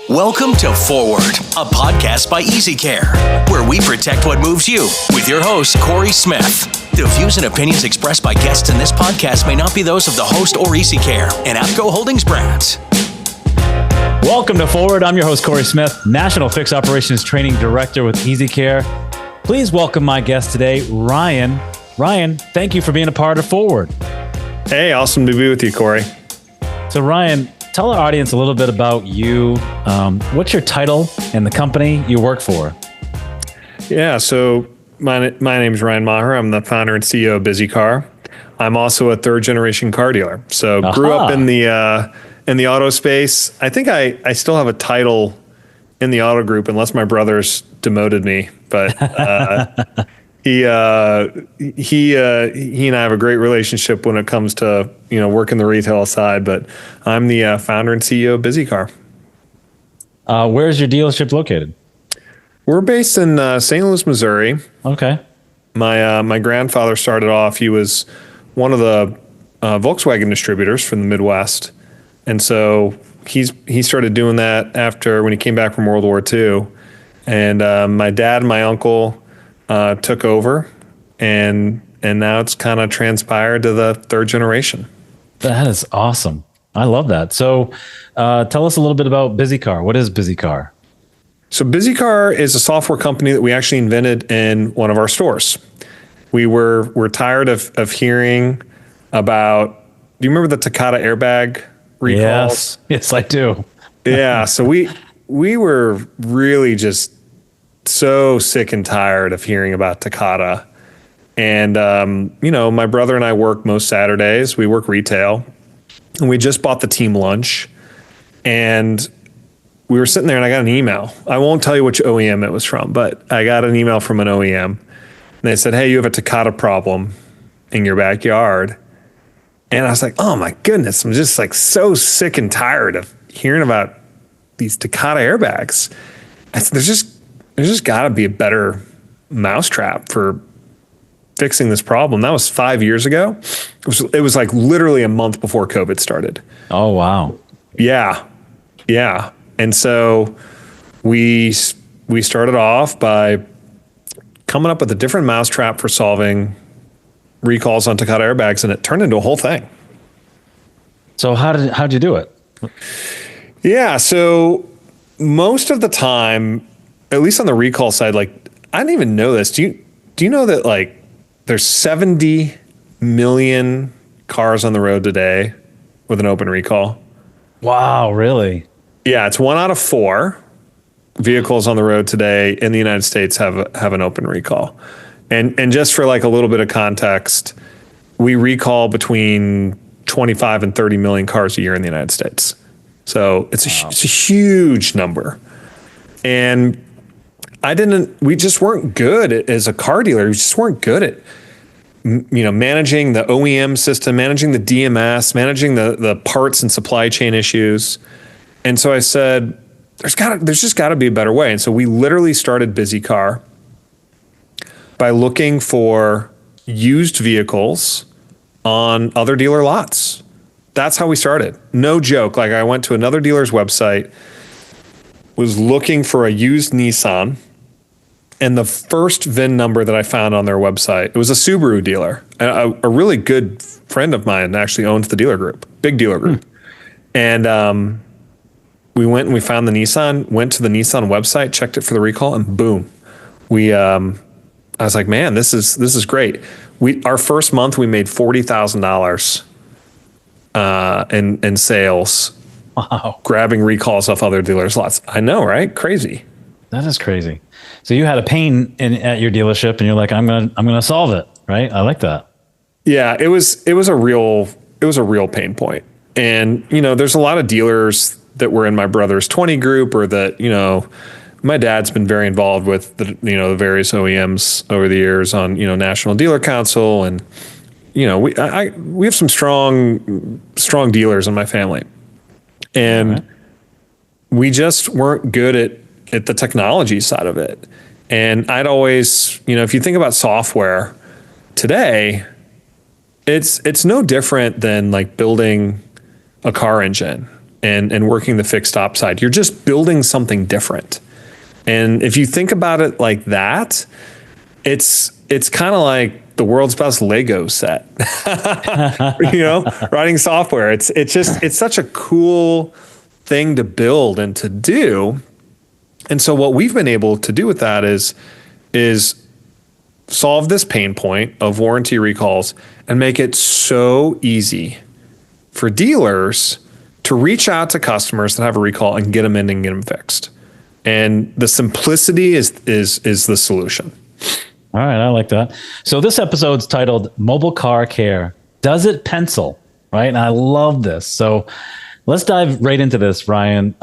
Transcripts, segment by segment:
Welcome to Forward, a podcast by BizzyCar, where we protect what moves you with your host, Corey Smith. The views and opinions expressed by guests in this podcast may not be those of the host or BizzyCar and APCO Holdings brands. Welcome to Forward. I'm your host, Corey Smith, National Fixed Operations Training Director with BizzyCar. Please welcome my guest today, Ryan. Ryan, thank you for being a part of Forward. Hey, awesome to be with you, Corey. So Ryan, tell our audience a little bit about you. What's your title and the company you work for? Yeah, so my name is Ryan Maher. I'm the founder and CEO of BizzyCar. I'm also a third generation car dealer. So grew up in the auto space. I think I still have a title in the auto group, unless my brothers demoted me. But he and I have a great relationship when it comes to working the retail side. But I'm the founder and CEO of BizzyCar. Where's your dealership located? We're based in St. Louis, Missouri. Okay. My grandfather started off. He was one of the Volkswagen distributors from the Midwest, and so he started doing that after when he came back from World War II. And my dad and my uncle took over, and now it's kind of transpired to the third generation. That is awesome. I love that. So tell us a little bit about BizzyCar. What is BizzyCar? So BizzyCar is a software company that we actually invented in one of our stores. We're tired of hearing about, do you remember the Takata airbag recalls? Yes, I do. Yeah. So we were really just so sick and tired of hearing about Takata. And, my brother and I work most Saturdays. We work retail. And we just bought the team lunch. And we were sitting there and I got an email. I won't tell you which OEM it was from, but I got an email from an OEM. And they said, hey, you have a Takata problem in your backyard. And I was like, oh my goodness, I'm just like so sick and tired of hearing about these Takata airbags. There's just got to be a better mousetrap for fixing this problem. That was 5 years ago. It was like literally a month before COVID started. Oh, wow. Yeah. And so we started off by coming up with a different mousetrap for solving recalls on Takata airbags, and it turned into a whole thing. So how'd you do it? Yeah. So most of the time, at least on the recall side, like I didn't even know this. Do you know that like there's 70 million cars on the road today with an open recall? Wow, really? Yeah, it's 1 out of 4 vehicles on the road today in the United States have an open recall. And just for like a little bit of context, we recall between 25 and 30 million cars a year in the United States. So it's a huge number. And we just weren't good as a car dealer. We just weren't good at, managing the OEM system, managing the DMS, managing the parts and supply chain issues. And so I said, there's just gotta be a better way. And so we literally started BizzyCar by looking for used vehicles on other dealer lots. That's how we started. No joke. Like I went to another dealer's website, was looking for a used Nissan, and the first VIN number that I found on their website, it was a Subaru dealer. A really good friend of mine actually owns the dealer group, big dealer group. And we went and we found the Nissan, went to the Nissan website, checked it for the recall, and boom. I was like, man, this is great. Our first month we made $40,000 in sales. Wow. Grabbing recalls off other dealers' lots. I know, right? Crazy. That is crazy. So you had a pain at your dealership, and you're like, I'm gonna solve it, right? I like that. Yeah, it was a real pain point. And there's a lot of dealers that were in my brother's 20 group, or that my dad's been very involved with the various OEMs over the years on National Dealer Council, and we have some strong dealers in my family, and we just weren't good at the technology side of it. And I'd always, if you think about software today, it's no different than like building a car engine. and working the fixed op side. You're just building something different. And if you think about it like that, it's kind of like the world's best Lego set, writing software. It's such a cool thing to build and to do. And so what we've been able to do with that is solve this pain point of warranty recalls and make it so easy for dealers to reach out to customers that have a recall and get them in and get them fixed. And the simplicity is the solution. All right, I like that. So this episode's titled Mobile Car Care. Does it pencil? Right? And I love this. So let's dive right into this, Ryan.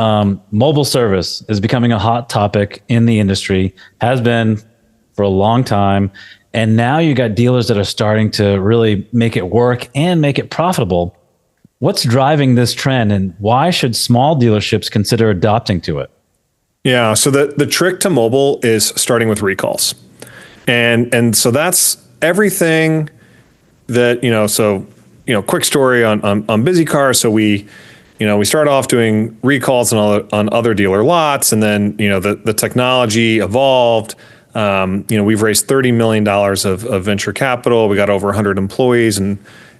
Mobile service is becoming a hot topic in the industry, has been for a long time. And now you got dealers that are starting to really make it work and make it profitable. What's driving this trend, and why should small dealerships consider adopting to it? Yeah, so the trick to mobile is starting with recalls. And so that's everything that, quick story on BizzyCar. So we started off doing recalls on other dealer lots, and then, the technology evolved. We've raised $30 million of venture capital. We got over 100 employees,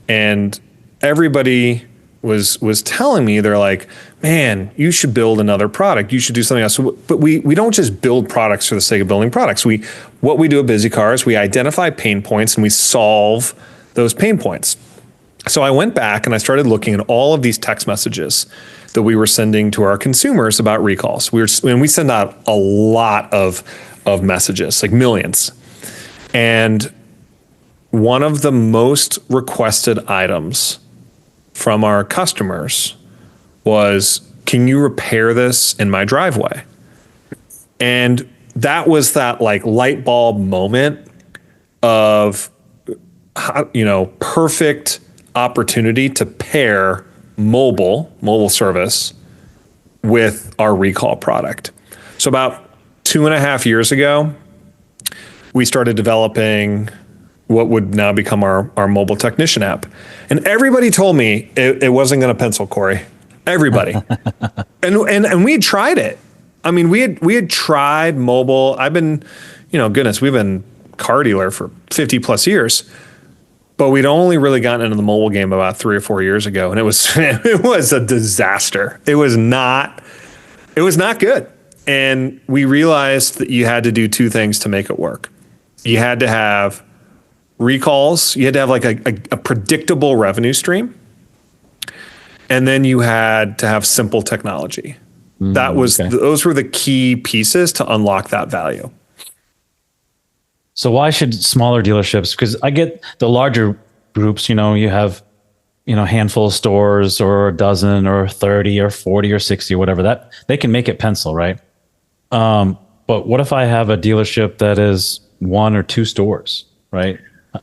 and everybody was telling me, they're like, man, you should build another product. You should do something else. But we don't just build products for the sake of building products. What we do at BizzyCar is we identify pain points and we solve those pain points. So I went back and I started looking at all of these text messages that we were sending to our consumers about recalls. We send out a lot of messages, like millions. And one of the most requested items from our customers was, can you repair this in my driveway? And that was that like light bulb moment of, perfect opportunity to pair mobile service with our recall product. So about 2.5 years ago, we started developing what would now become our mobile technician app. And everybody told me it wasn't going to pencil, Corey. Everybody. and we had tried it. I mean, we had tried mobile. I've been, we've been car dealer for 50 plus years, but we'd only really gotten into the mobile game about 3 or 4 years ago. And it was a disaster. It was not good. And we realized that you had to do two things to make it work. You had to have recalls. You had to have like a predictable revenue stream. And then you had to have simple technology. Those were the key pieces to unlock that value. So why should smaller dealerships, because I get the larger groups, you have, a handful of stores or a dozen or 30 or 40 or 60 or whatever, that they can make it pencil, right? But what if I have a dealership that is 1 or 2 stores, right?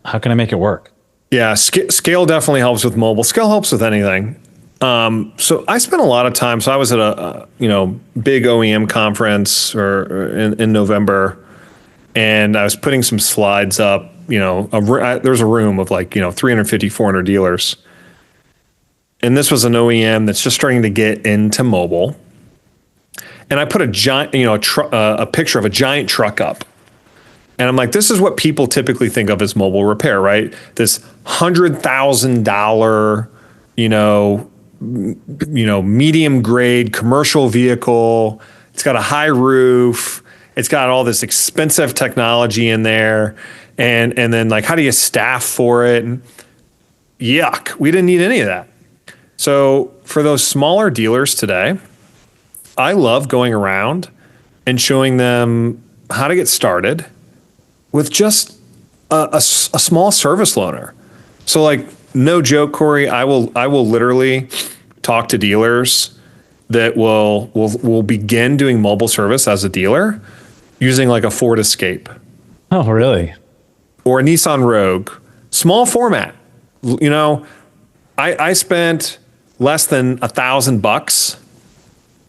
How can I make it work? Yeah, scale definitely helps with mobile. Scale helps with anything. So I spent a lot of time. So I was at a big OEM conference in November, and I was putting some slides up. There's a room of like 350, 400 dealers, and this was an OEM that's just starting to get into mobile. And I put a giant, a picture of a giant truck up. And I'm like, this is what people typically think of as mobile repair, right? This $100,000, medium grade commercial vehicle. It's got a high roof. It's got all this expensive technology in there. And then like, how do you staff for it? And yuck, we didn't need any of that. So for those smaller dealers today, I love going around and showing them how to get started with just a small service loaner. So like, no joke, Corey, I will literally talk to dealers that will begin doing mobile service as a dealer using like a Ford Escape. Oh, really? Or a Nissan Rogue, small format. I spent less than $1,000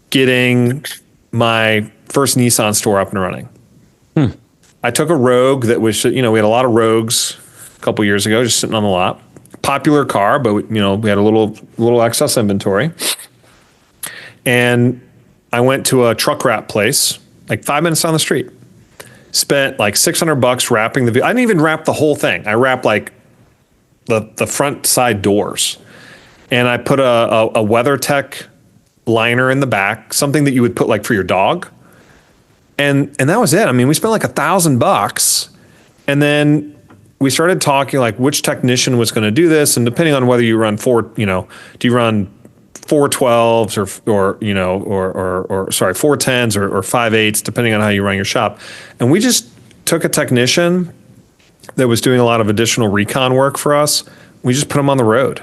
getting my first Nissan store up and running. I took a Rogue that was, we had a lot of Rogues a couple years ago, just sitting on the lot. Popular car, but we had a little excess inventory. And I went to a truck wrap place, like 5 minutes down the street. Spent like $600 wrapping the vehicle. I didn't even wrap the whole thing. I wrapped like the front side doors. And I put a WeatherTech liner in the back, something that you would put like for your dog. And that was it. I mean, we spent like $1,000. And then we started talking like which technician was going to do this. And depending on whether you run do you run 412s or 410s or 5.8s, depending on how you run your shop. And we just took a technician that was doing a lot of additional recon work for us. We just put him on the road.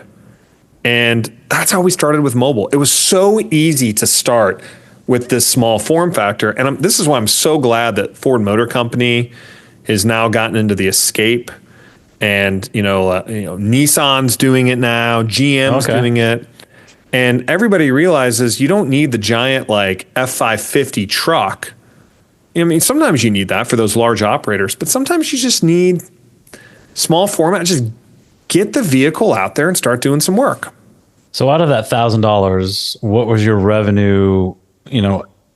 And that's how we started with mobile. It was so easy to start with this small form factor. And this is why I'm so glad that Ford Motor Company has now gotten into the Escape. And, Nissan's doing it now. GM's doing it. And everybody realizes you don't need the giant like F550 truck. I mean, sometimes you need that for those large operators, but sometimes you just need small format. Just get the vehicle out there and start doing some work. So out of that $1,000, what was your revenue,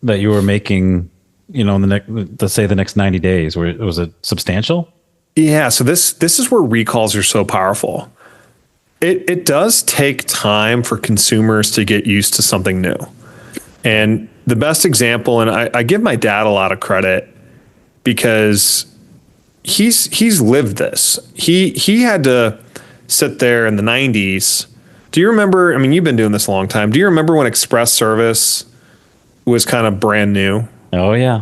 that you were making, in the next 90 days? Was it substantial? Yeah. So this is where recalls are so powerful. It does take time for consumers to get used to something new. And the best example, and I give my dad a lot of credit because he's lived this. He had to sit there in the 90s. Do you remember, I mean, you've been doing this a long time. Do you remember when express service was kind of brand new? Oh, yeah.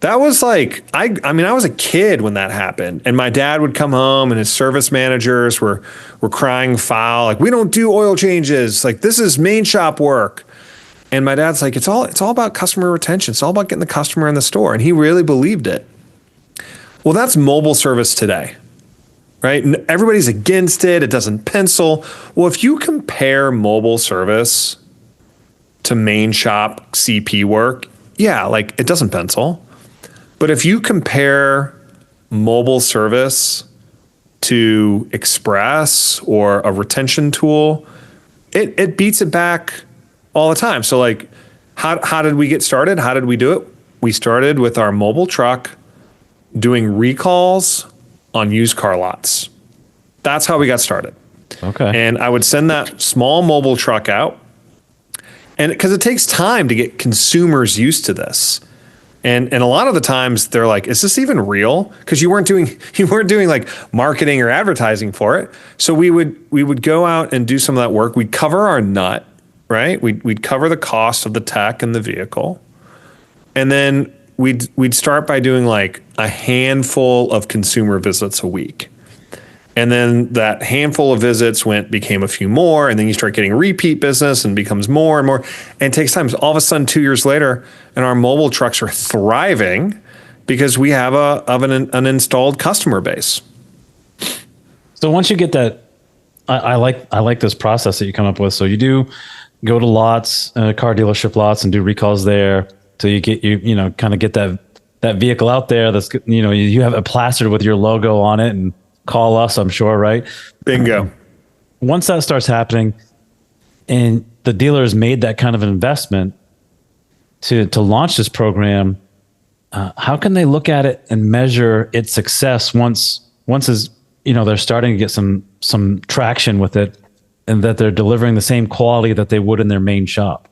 That was like, I was a kid when that happened. And my dad would come home and his service managers were crying foul. Like, we don't do oil changes. Like, this is main shop work. And my dad's like, it's all about customer retention. It's all about getting the customer in the store. And he really believed it. Well, that's mobile service today, right? And everybody's against it. It doesn't pencil. Well, if you compare mobile service to main shop CP work, yeah, like it doesn't pencil. But if you compare mobile service to Express or a retention tool, it beats it back all the time. So like, how did we get started? How did we do it? We started with our mobile truck doing recalls on used car lots. That's how we got started. Okay. And I would send that small mobile truck out, and because it takes time to get consumers used to this. And a lot of the times they're like, is this even real? Because you weren't doing like marketing or advertising for it. So we would go out and do some of that work. We'd cover our nut, right? We'd cover the cost of the tech and the vehicle. And then we'd start by doing like a handful of consumer visits a week. And then that handful of visits became a few more, and then you start getting repeat business and becomes more and more. And it takes time. So all of a sudden, 2 years later, and our mobile trucks are thriving because we have an installed customer base. So once you get that, I like this process that you come up with. So you do go to lots, car dealership lots, and do recalls there. So you get kind of get that vehicle out there. That's you have it plastered with your logo on it, and call us, I'm sure, right? Bingo. Once that starts happening and the dealer has made that kind of an investment to launch this program, how can they look at it and measure its success once they're starting to get some traction with it, and that they're delivering the same quality that they would in their main shop?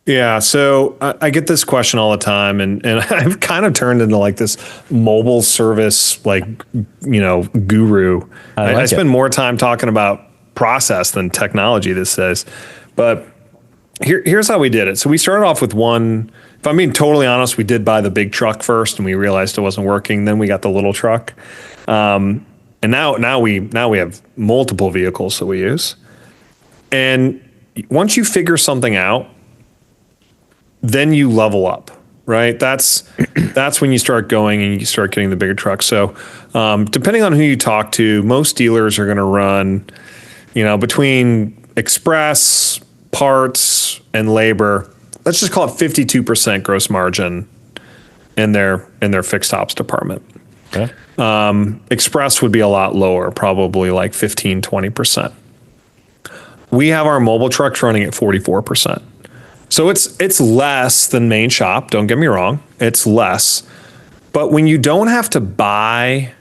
Yeah, so I get this question all the time, and I've kind of turned into like this mobile service guru. I spend more time talking about process than technology these days. But here's how we did it. So we started off with one. If I'm being totally honest, we did buy the big truck first, and we realized it wasn't working. Then we got the little truck, and now we have multiple vehicles that we use. And once you figure something out, then you level up, right? That's when you start going and you start getting the bigger trucks. So depending on who you talk to, most dealers are going to run, between express, parts, and labor, let's just call it 52% gross margin in their fixed ops department. Okay. Express would be a lot lower, probably like 15, 20%. We have our mobile trucks running at 44%. So it's less than main shop. Don't get me wrong. It's less. But when you don't have to buy,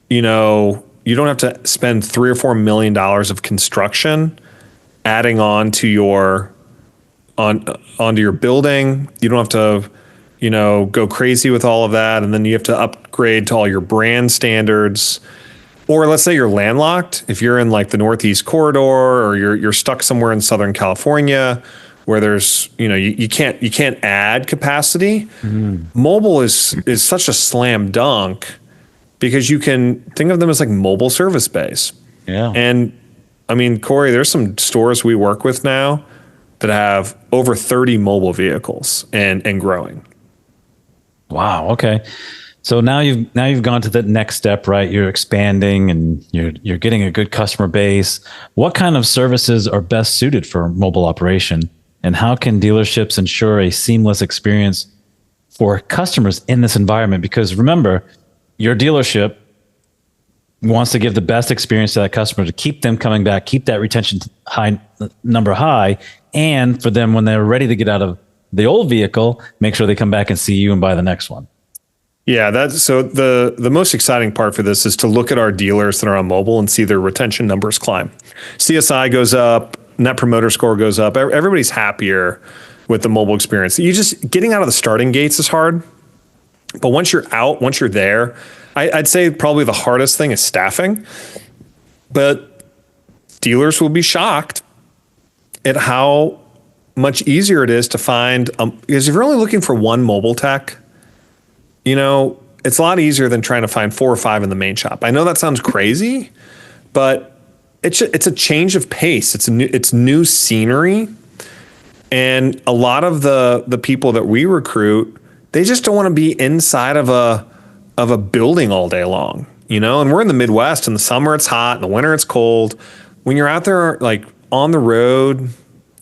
you don't have to spend $3 or $4 million of construction adding on to onto your building. You don't have to, go crazy with all of that. And then you have to upgrade to all your brand standards. Or let's say you're landlocked. If you're in like the Northeast corridor, or you're stuck somewhere in Southern California where there's, you can't add capacity. Mobile is such a slam dunk because you can think of them as like mobile service bays. Yeah. And I mean, Corey, there's some stores we work with now that have over 30 mobile vehicles and growing. Wow. Okay. So now you've gone to the next step, right? You're expanding and you're getting a good customer base. What kind of services are best suited for mobile operation, and how can dealerships ensure a seamless experience for customers in this environment? Because remember, your dealership wants to give the best experience to that customer to keep them coming back, keep that retention number high, and for them when they're ready to get out of the old vehicle, make sure they come back and see you and buy the next one. Yeah, that's so the most exciting part for this is to look at our dealers that are on mobile and see their retention numbers climb. CSI goes up, Net Promoter Score goes up. Everybody's happier with the mobile experience. Getting out of the starting gates is hard, but once you're out, once you're there, I'd say probably the hardest thing is staffing. But dealers will be shocked at how much easier it is to find, because if you're only looking for one mobile tech, it's a lot easier than trying to find 4 or 5 in the main shop. I know that sounds crazy, but it's a change of pace. It's new scenery. And a lot of the people that we recruit, they just don't want to be inside of a building all day long, and we're in the Midwest. In the summer it's hot, in the winter it's cold. When you're out there like on the road,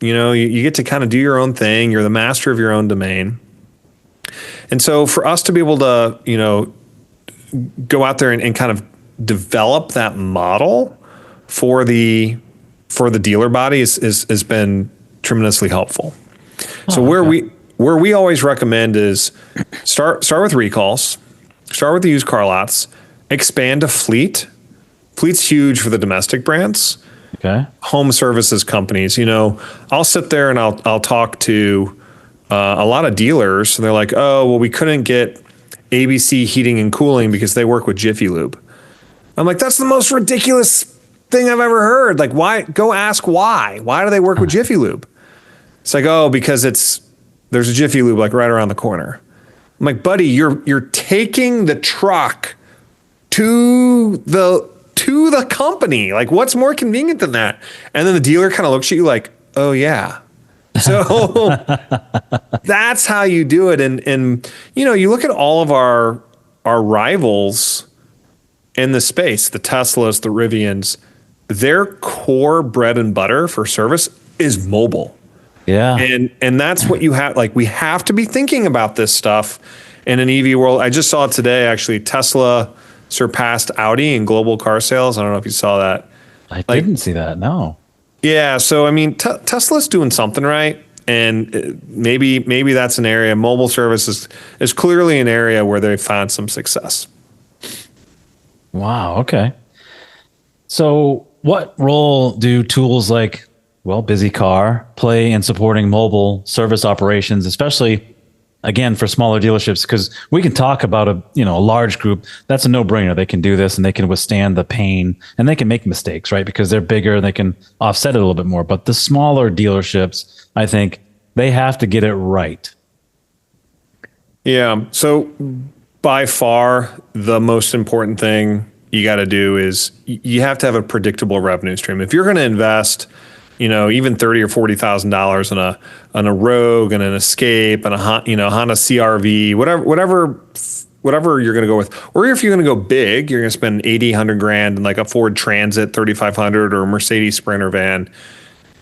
you get to kind of do your own thing. You're the master of your own domain. And so for us to be able to, go out there and kind of develop that model for the dealer body has been tremendously helpful. So where we always recommend is start with recalls, start with the used car lots, expand to fleet. Fleet's huge for the domestic brands. Okay. Home services companies, I'll sit there and I'll talk to a lot of dealers, and they're like, oh, well, we couldn't get ABC Heating and Cooling because they work with Jiffy Lube. I'm like, that's the most ridiculous thing I've ever heard. Like, why? Go ask why. Why do they work with Jiffy Lube? It's like, oh, because there's a Jiffy Lube like right around the corner. I'm like, buddy, you're taking the truck to the company. Like, what's more convenient than that? And then the dealer kind of looks at you like, oh yeah. So that's how you do it. And you look at all of our rivals in the space, the Teslas, the Rivians, their core bread and butter for service is mobile. Yeah. And that's what you have. Like, we have to be thinking about this stuff in an EV world. I just saw it today, actually. Tesla surpassed Audi in global car sales. I don't know if you saw that. I didn't see that. No. Yeah. So, I mean, Tesla's doing something right. And maybe that's an area. Mobile services is clearly an area where they've found some success. Wow. Okay. So what role do tools like, BizzyCar play in supporting mobile service operations, especially, again, for smaller dealerships? Because we can talk about a large group. That's a no-brainer. They can do this and they can withstand the pain and they can make mistakes, right? Because they're bigger and they can offset it a little bit more. But the smaller dealerships, I think they have to get it right. Yeah. So by far, the most important thing you got to do is you have to have a predictable revenue stream. If you're going to invest, even $30,000 or $40,000 on a Rogue and an Escape and a Honda CRV, whatever you're going to go with, or if you're going to go big, you're going to spend 80, 100 grand in like a Ford Transit 3500 or a Mercedes Sprinter van.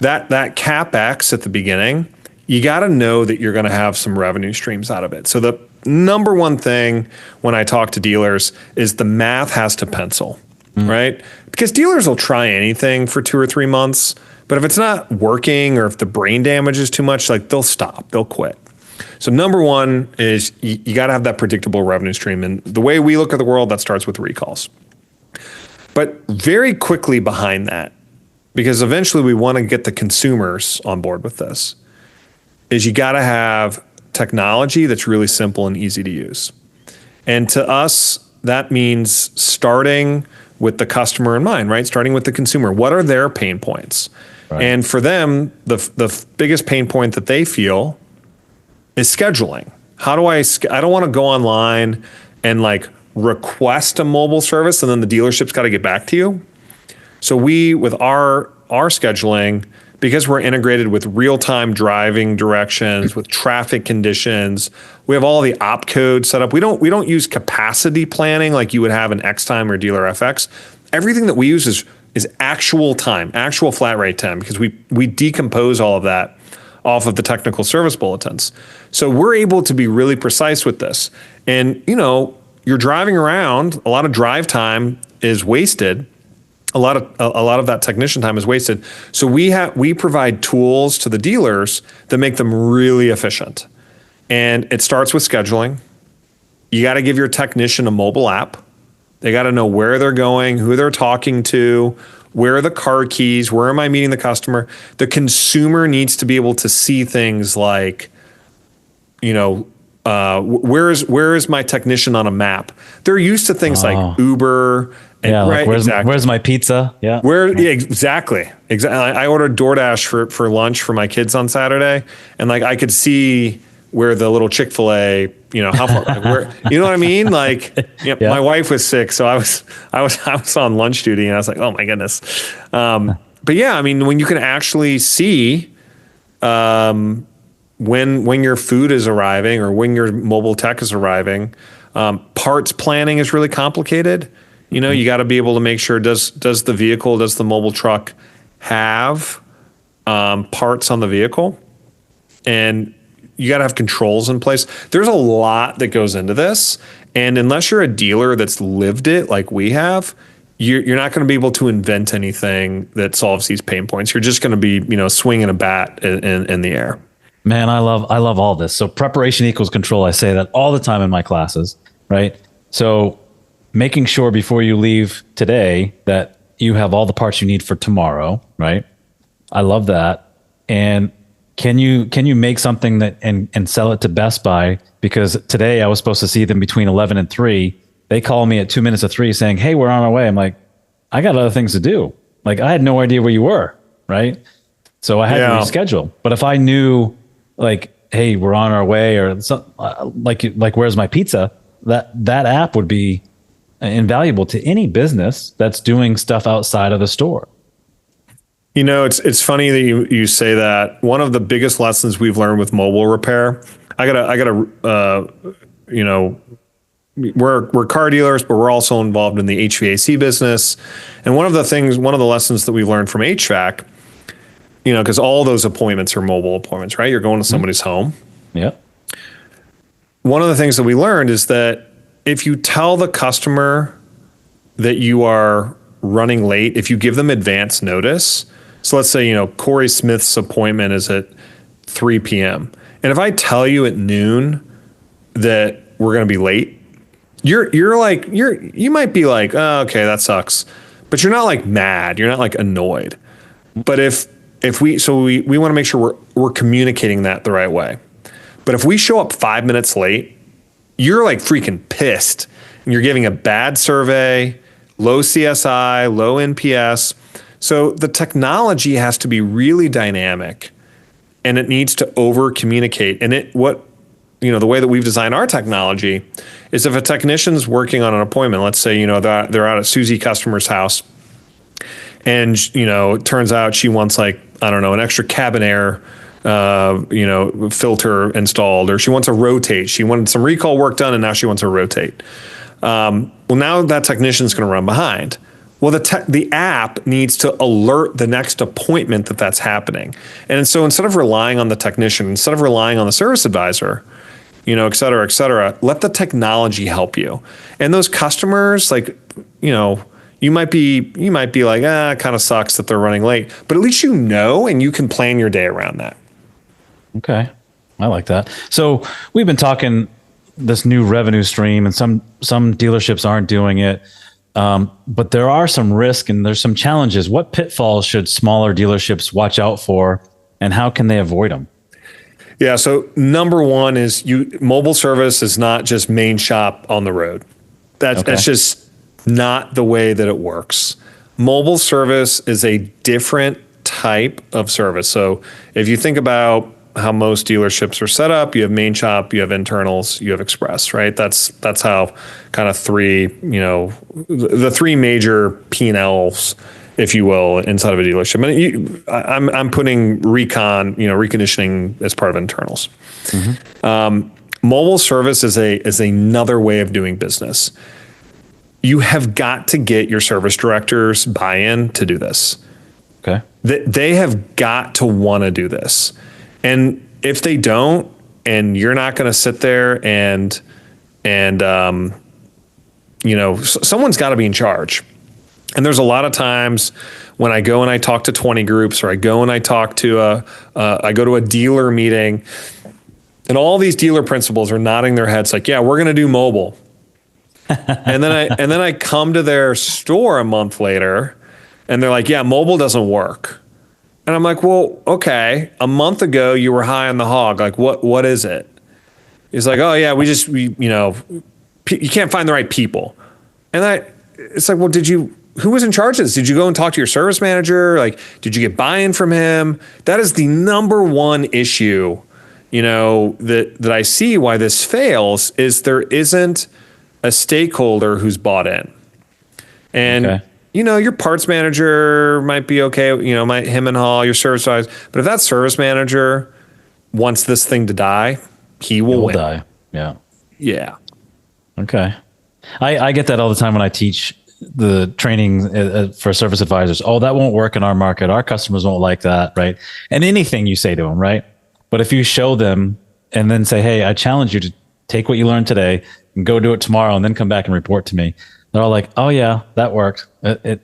That CapEx at the beginning, you got to know that you're going to have some revenue streams out of it. So the number one thing when I talk to dealers is the math has to pencil, right? Because dealers will try anything for 2 or 3 months, But if it's not working, or if the brain damage is too much, like they'll stop, they'll quit. So number one is you got to have that predictable revenue stream. And the way we look at the world, that starts with recalls. But very quickly behind that, because eventually we want to get the consumers on board with this, is you got to have technology that's really simple and easy to use. And to us, that means starting with the customer in mind, right? Starting with the consumer. What are their pain points? Right. And for them, the biggest pain point that they feel is scheduling. How do I don't want to go online and like request a mobile service and then the dealership's got to get back to you. So we, with our scheduling, because we're integrated with real-time driving directions, with traffic conditions, we have all the op codes set up. We don't use capacity planning like you would have in Xtime or Dealer FX. Everything that we use is actual time, actual flat rate time, because we decompose all of that off of the technical service bulletins. So we're able to be really precise with this. And you're driving around, a lot of drive time is wasted. A lot of that technician time is wasted. So we provide tools to the dealers that make them really efficient. And it starts with scheduling. You got to give your technician a mobile app. They got to know where they're going, who they're talking to, where are the car keys, where am I meeting the customer. The consumer needs to be able to see things like, where is my technician on a map? They're used to things like Uber. And, like where's my pizza? Yeah. Exactly. I ordered DoorDash for lunch for my kids on Saturday, and like I could see where the little Chick-fil-A, how far, where, you know what I mean? Like, my wife was sick, so I was on lunch duty, and I was like, oh my goodness. But yeah, I mean, when you can actually see, when your food is arriving or when your mobile tech is arriving, parts planning is really complicated. You got to be able to make sure, does the mobile truck have parts on the vehicle? And you got to have controls in place. There's a lot that goes into this. And unless you're a dealer that's lived it like we have, you're not going to be able to invent anything that solves these pain points. You're just going to be, swinging a bat in the air. Man, I love all this. So preparation equals control. I say that all the time in my classes, right? So making sure before you leave today that you have all the parts you need for tomorrow, right? I love that. And can you make something that and sell it to Best Buy? Because today I was supposed to see them between 11 and 3. They call me at 2 minutes of 3 saying, hey, we're on our way. I'm like, I got other things to do. Like, I had no idea where you were, right? So I had to reschedule. But if I knew, like, hey, we're on our way, or like where's my pizza? That app would be invaluable to any business that's doing stuff outside of the store. It's funny that you say that. One of the biggest lessons we've learned with mobile repair, we're car dealers, but we're also involved in the HVAC business. And one of the lessons that we learned from HVAC, because all those appointments are mobile appointments, right? You're going to somebody's home. Yeah. One of the things that we learned is that if you tell the customer that you are running late, if you give them advance notice, so let's say, Corey Smith's appointment is at 3 p.m. And if I tell you at noon that we're going to be late, you might be like, oh, okay, that sucks. But you're not like mad. You're not like annoyed. But if we want to make sure we're communicating that the right way. But if we show up 5 minutes late, you're like freaking pissed, and you're giving a bad survey, low CSI, low NPS. So the technology has to be really dynamic, and it needs to over communicate. And the way that we've designed our technology is if a technician's working on an appointment, let's say, they're out at Susie customer's house, and, it turns out she wants an extra cabin air, filter installed, or she wants a rotate. She wanted some recall work done, and now she wants a rotate. Well, now that technician's going to run behind. Well, the app needs to alert the next appointment that's happening. And so instead of relying on the technician, instead of relying on the service advisor, et cetera, let the technology help you. And those customers, You might be like, it kind of sucks that they're running late, but at least you know, and you can plan your day around that. Okay. I like that. So we've been talking this new revenue stream, and some dealerships aren't doing it. But there are some risk and there's some challenges. What pitfalls should smaller dealerships watch out for, and how can they avoid them? Yeah. So number one is mobile service is not just main shop on the road. That's just not the way that it works. Mobile service is a different type of service. So if you think about how most dealerships are set up, you have main shop, you have internals, you have express, right? That's how kind of the three major P&Ls, if you will, inside of a dealership. And I'm putting reconditioning as part of internals. Mm-hmm. Mobile service is another way of doing business. You have got to get your service directors buy-in to do this. Okay. They have got to want to do this. And if they don't, and you're not going to sit there and someone's got to be in charge. And there's a lot of times when I go and I talk to 20 groups, or I go and I talk to I go to a dealer meeting, and all these dealer principals are nodding their heads like, yeah, we're going to do mobile. and then I come to their store a month later, and they're like, yeah, mobile doesn't work. And I'm like, well, okay, a month ago you were high on the hog. Like, what is it? He's like, oh yeah, you can't find the right people. And it's like, well, who was in charge of this? Did you go and talk to your service manager? Like, did you get buy-in from him? That is the number one issue, that I see why this fails, is there isn't a stakeholder who's bought in. And okay. Your parts manager might be okay, might him and haw, your service guys. But if that service manager wants this thing to die, he will win. Die. Yeah. Yeah. Okay. I get that all the time when I teach the training for service advisors. Oh, that won't work in our market. Our customers won't like that, right? And anything you say to them, right? But if you show them and then say, hey, I challenge you to take what you learned today and go do it tomorrow and then come back and report to me. They're all like, oh yeah, that worked. You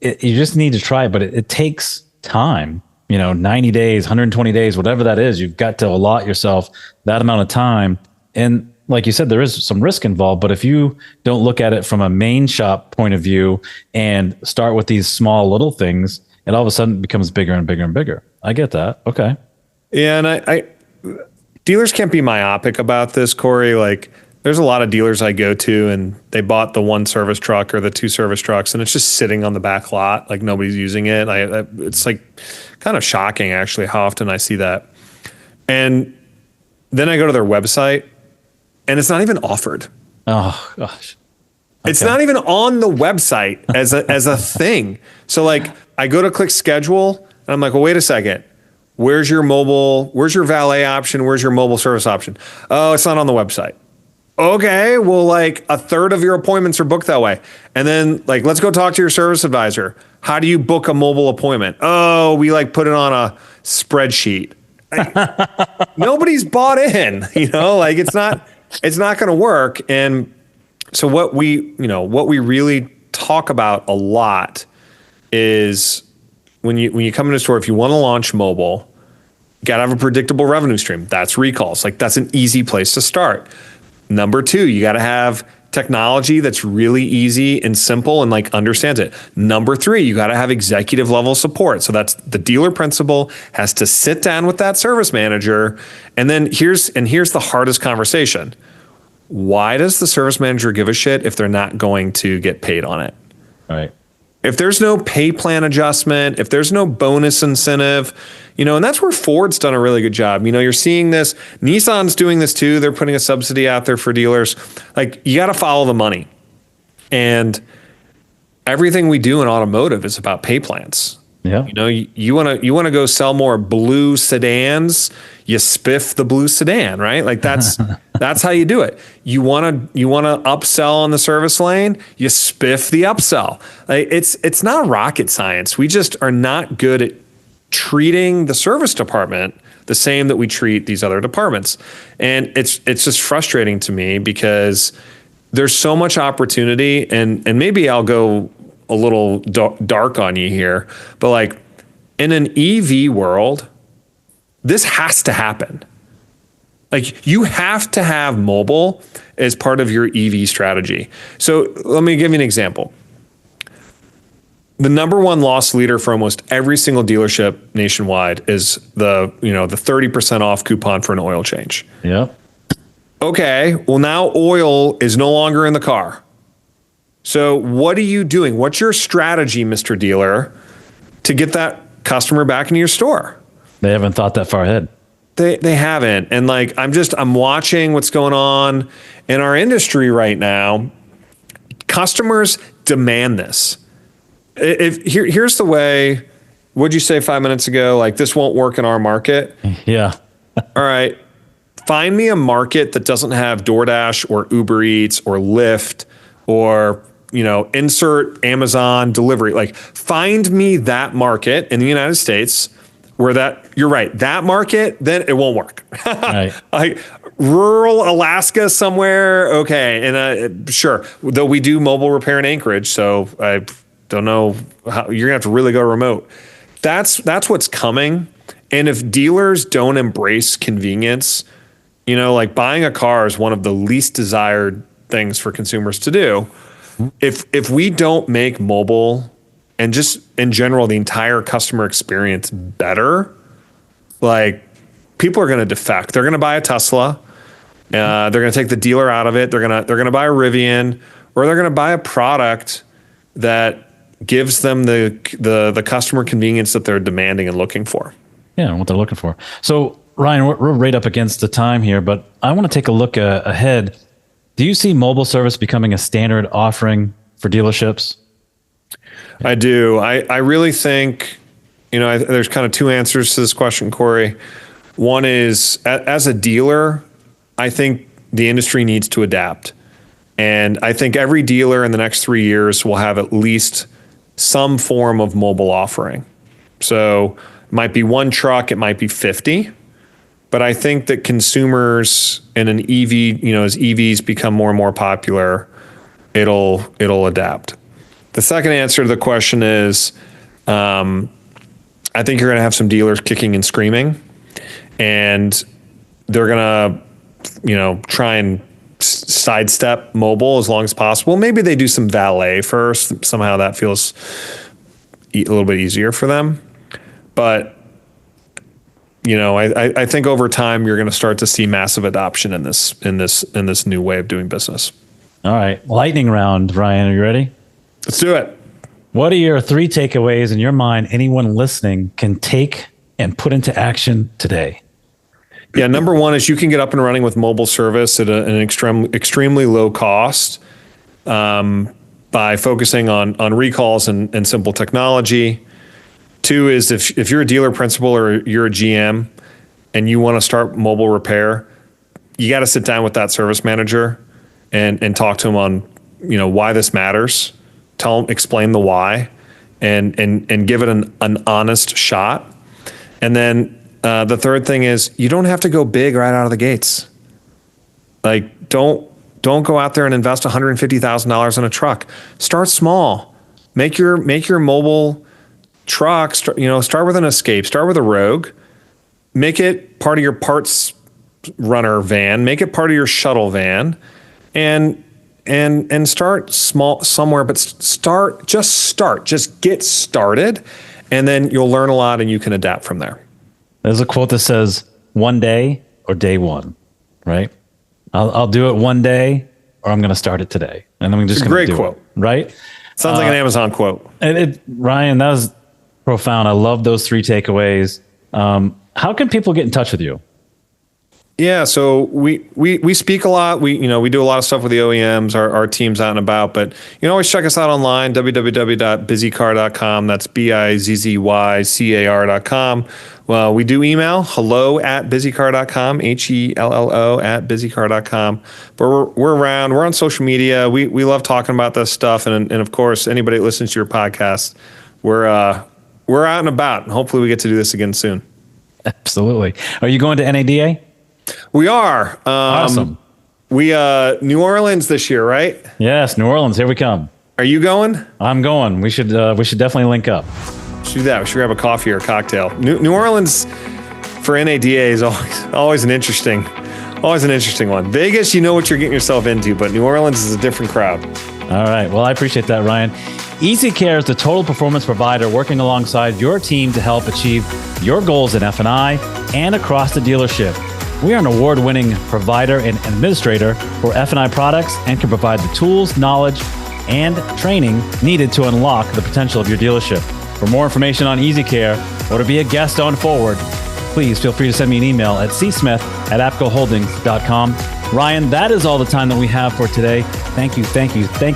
just need to try it, but it takes time, 90 days, 120 days, whatever that is. You've got to allot yourself that amount of time. And like you said, there is some risk involved, but if you don't look at it from a main shop point of view and start with these small little things, it all of a sudden becomes bigger and bigger and bigger. I get that. Okay. Yeah. And dealers can't be myopic about this, Corey. Like, there's a lot of dealers I go to and they bought the one service truck or the two service trucks and it's just sitting on the back lot. Like, nobody's using it. It's like kind of shocking actually how often I see that. And then I go to their website and it's not even offered. Oh gosh. Okay. It's not even on the website as a thing. So like, I go to click schedule and I'm like, well, wait a second. Where's your valet option? Where's your mobile service option? Oh, it's not on the website. Okay, well, like a third of your appointments are booked that way. And then like, let's go talk to your service advisor. How do you book a mobile appointment? Oh, we like put it on a spreadsheet. Nobody's bought in, like it's not going to work. And so what we really talk about a lot is when you come into a store, if you want to launch mobile, you got to have a predictable revenue stream. That's recalls. Like, that's an easy place to start. Number two, you got to have technology that's really easy and simple and like understands it. Number three, you got to have executive level support. So that's the dealer principal has to sit down with that service manager. And then here's the hardest conversation. Why does the service manager give a shit if they're not going to get paid on it? All right. If there's no pay plan adjustment, if there's no bonus incentive, and that's where Ford's done a really good job. You're seeing this. Nissan's doing this too. They're putting a subsidy out there for dealers. Like, you got to follow the money. And everything we do in automotive is about pay plans. Yeah. You want to go sell more blue sedans, you spiff the blue sedan, right? Like that's how you do it. You want to upsell on the service lane, you spiff the upsell. Like, it's not rocket science. We just are not good at treating the service department the same that we treat these other departments. And it's just frustrating to me because there's so much opportunity, and maybe I'll go a little dark on you here, but like in an EV world, this has to happen. Like you have to have mobile as part of your EV strategy. So let me give you an example. The number one loss leader for almost every single dealership nationwide is the 30% off coupon for an oil change. Yeah. Okay, well now oil is no longer in the car. So what are you doing? What's your strategy, Mr. Dealer, to get that customer back into your store? They haven't thought that far ahead. They haven't. And like I'm watching what's going on in our industry right now. Customers demand this. Here's the way, what'd you say 5 minutes ago? Like this won't work in our market. Yeah. All right. Find me a market that doesn't have DoorDash or Uber Eats or Lyft or, insert Amazon delivery. Like find me that market in the United States where you're right, that market, then it won't work. Right. Like rural Alaska somewhere. Okay. And sure. Though we do mobile repair in Anchorage. So I don't know how you're gonna have to really go remote. That's what's coming. And if dealers don't embrace convenience, like buying a car is one of the least desired things for consumers to do. If we don't make mobile and just in general the entire customer experience better, like people are going to defect. They're going to buy a Tesla. They're going to take the dealer out of it. They're going to buy a Rivian, or they're going to buy a product that gives them the customer convenience that they're demanding and looking for. Yeah, what they're looking for. So Ryan, we're right up against the time here, but I want to take a look ahead. Do you see mobile service becoming a standard offering for dealerships? I do. I really think, there's kind of two answers to this question, Corey. One is, as a dealer, I think the industry needs to adapt. And I think every dealer in the next 3 years will have at least some form of mobile offering. So it might be one truck, it might be 50. But I think that consumers in an EV, as EVs become more and more popular, it'll adapt. The second answer to the question is, I think you're going to have some dealers kicking and screaming, and they're going to, try and sidestep mobile as long as possible. Maybe they do some valet first. Somehow that feels a little bit easier for them. But I think over time you're going to start to see massive adoption in this new way of doing business. All right, lightning round, Ryan. Are you ready? Let's do it. What are your 3 takeaways in your mind anyone listening can take and put into action today? Yeah, number one is you can get up and running with mobile service at an extremely low cost by focusing on recalls and simple technology. 2 is if you're a dealer principal or you're a GM and you want to start mobile repair, you got to sit down with that service manager and talk to him on why this matters. Explain the why, and give it an honest shot. And then the third thing is you don't have to go big right out of the gates. Like don't go out there and invest $150,000 in a truck. Start small. Make your mobile truck. Start with an Escape. Start with a Rogue. Make it part of your parts runner van. Make it part of your shuttle van, and start small somewhere. But just get started, and then you'll learn a lot, and you can adapt from there. There's a quote that says, "One day or day one," right? I'll do it one day, or I'm going to start it today, and I'm just going to do quote. it. Right? Sounds like an Amazon quote. Ryan, that was profound. I love those 3 takeaways. How can people get in touch with you? Yeah, so we speak a lot. We do a lot of stuff with the OEMs, our team's out and about, but you can always check us out online, www.bizzycar.com. That's BIZZYCAR.com. Well, we do email, hello@bizzycar.com, HELLO@bizzycar.com. But we're around, we're on social media. We love talking about this stuff. And of course, anybody that listens to your podcast, we're out and about. And hopefully we get to do this again soon. Absolutely. Are you going to NADA? We are. Awesome. We New Orleans this year, right? Yes, New Orleans. Here we come. Are you going? I'm going. We should definitely link up. Let's do that. We should grab a coffee or a cocktail. New Orleans for NADA is always an interesting one. Vegas, you know what you're getting yourself into, but New Orleans is a different crowd. All right. Well, I appreciate that, Ryan. EasyCare is the total performance provider working alongside your team to help achieve your goals in F&I and across the dealership. We are an award-winning provider and administrator for F&I products and can provide the tools, knowledge, and training needed to unlock the potential of your dealership. For more information on EasyCare or to be a guest on Forward, please feel free to send me an email at csmith@apcoholdings.com. Ryan, that is all the time that we have for today. Thank you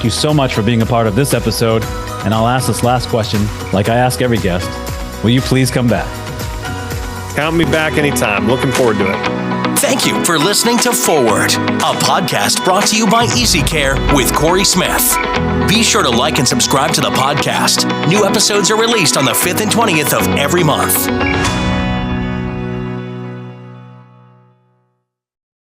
so much for being a part of this episode. And I'll ask this last question, like I ask every guest. Will you please come back? Count me back anytime. Looking forward to it. Thank you for listening to Forward, a podcast brought to you by EasyCare with Corey Smith. Be sure to like and subscribe to the podcast. New episodes are released on the 5th and 20th of every month.